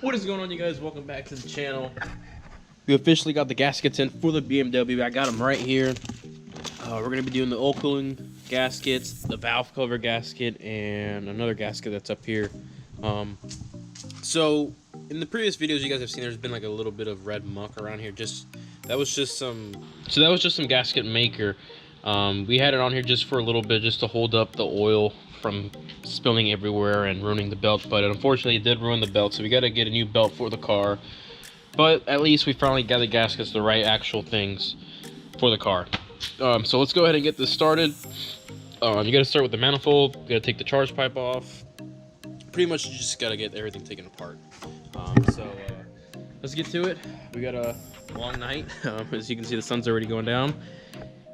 What is going on, you guys? Welcome back to the channel. We officially got the gaskets in for the BMW. I got them right here. We're going to be doing the oil cooling gaskets, the valve cover gasket, and another gasket that's up here. So in the previous videos you guys have seen, there's been like a little bit of red muck around here. That was just some gasket maker. We had it on here just for a little bit, just to hold up the oil from spilling everywhere and ruining the belt, but unfortunately it did ruin the belt, so we got to get a new belt for the car. But at least we finally got the gaskets, the right actual things for the car. So let's go ahead and get this started. You got to start with the manifold. You got to take the charge pipe off. Pretty much you just got to get everything taken apart. Let's get to it. We got a long night. As you can see, the sun's already going down,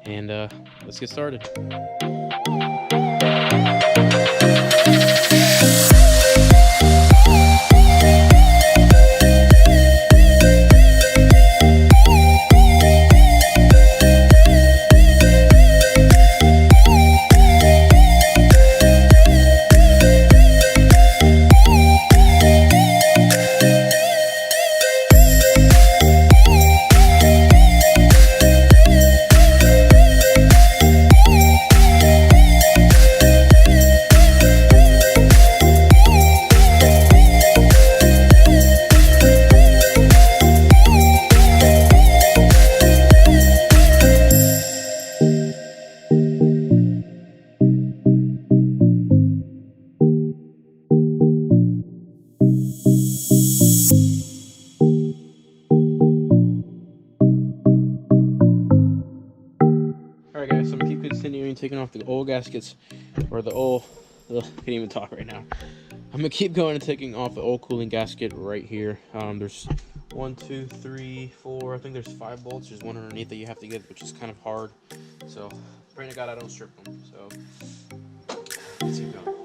and let's get started. Alright guys, so I'm going to keep continuing taking off the oil gaskets, or the oil, I can't even talk right now. I'm going to keep going and taking off the oil cooling gasket right here. There's 1, 2, 3, 4, I think there's 5 bolts. There's one underneath that you have to get, which is kind of hard. So, praying to God I don't strip them. So, let's keep going.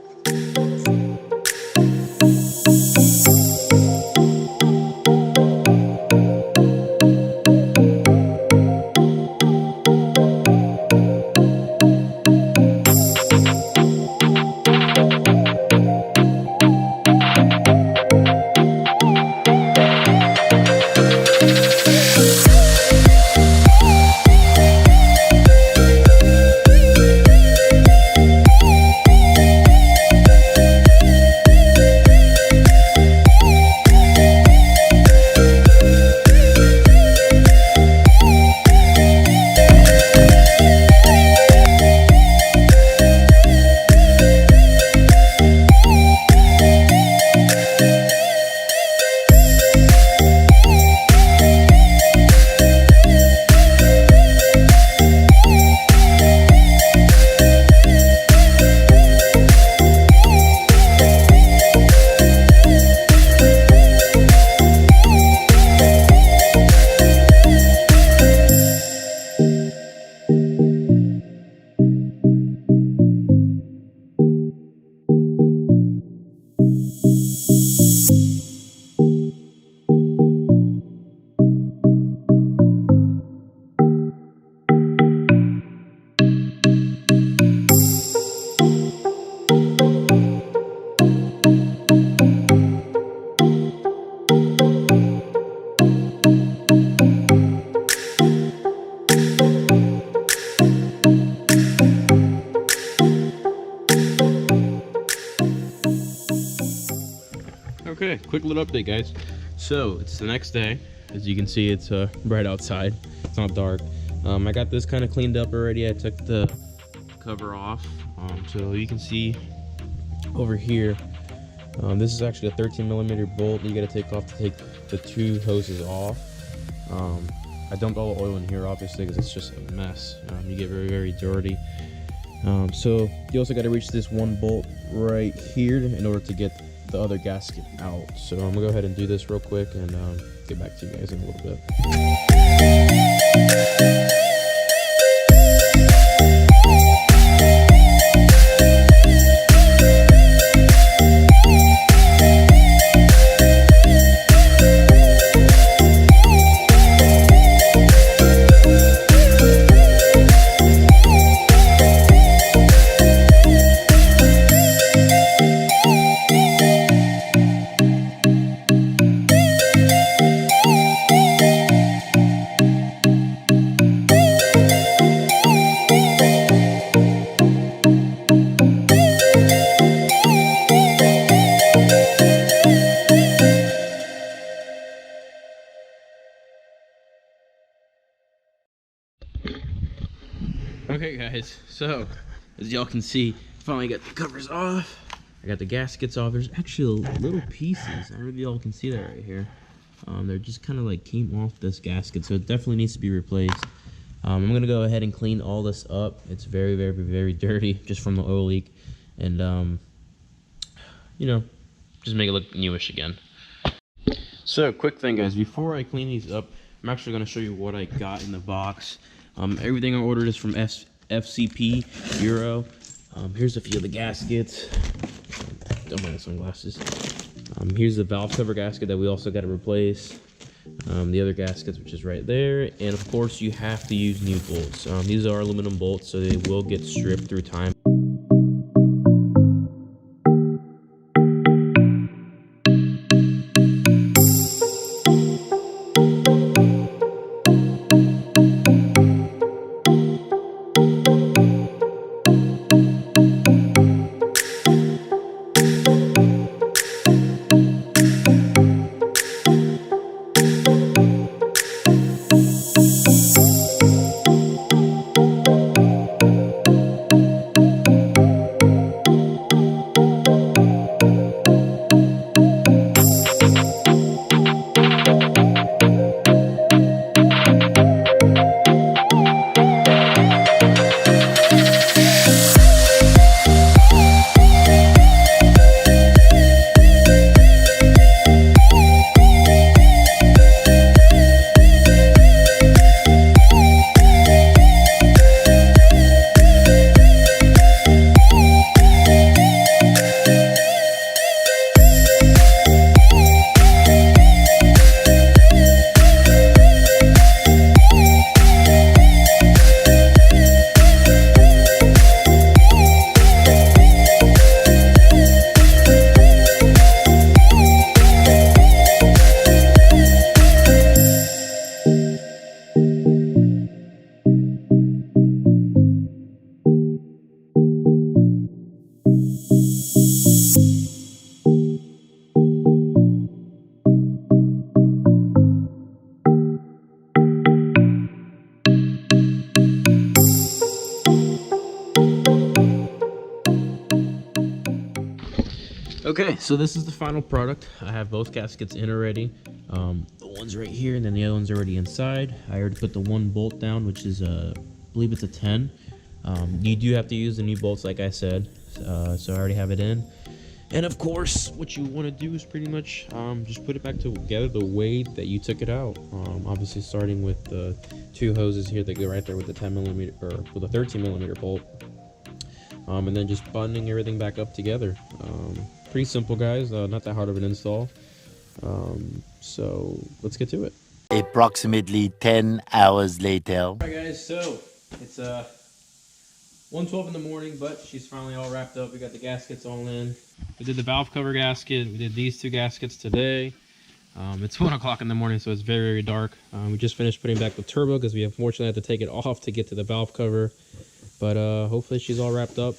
Okay, quick little update, guys. So it's the next day. As you can see, it's bright outside. It's not dark. I got this kind of cleaned up already. I took the cover off. So you can see over here, this is actually a 13mm bolt you got to take off to take the 2 hoses off. I dumped all the oil in here, obviously, because it's just a mess. You get very, very dirty. So you also got to reach this 1 bolt right here in order to get the other gasket out. So I'm gonna go ahead and do this real quick and get back to you guys in a little bit. guys, so as y'all can see, finally got the covers off. I got the gaskets off. There's actually little pieces. I don't know if y'all can see that right here. They're just kind of like came off this gasket, so it definitely needs to be replaced. I'm gonna go ahead and clean all this up. It's very, very, very dirty just from the oil leak, and you know, just make it look newish again. So quick thing, guys, before I clean these up, I'm actually gonna show you what I got in the box. Everything I ordered is from FCP Euro. Here's a few of the gaskets. Don't mind the sunglasses. Here's the valve cover gasket that we also got to replace. The other gaskets, which is right there, and of course you have to use new bolts. These are aluminum bolts, so they will get stripped through time. Okay, so this is the final product. I have both gaskets in already. The one's right here, and then the other one's already inside. I already put the one bolt down, which is, I believe it's a 10. You do have to use the new bolts, like I said, so I already have it in. And of course, what you want to do is pretty much just put it back together the way that you took it out. Obviously, starting with the two hoses here that go right there with the 10mm or with a 13mm bolt, and then just buttoning everything back up together. Pretty simple, guys. Not that hard of an install. So let's get to it. Approximately 10 hours later. Alright, guys, so it's 1:12 in the morning, but she's finally all wrapped up. We got the gaskets all in. We did the valve cover gasket. We did these two gaskets today. It's 1 o'clock in the morning, so it's very, very dark. We just finished putting back the turbo because we unfortunately had to take it off to get to the valve cover. But hopefully she's all wrapped up.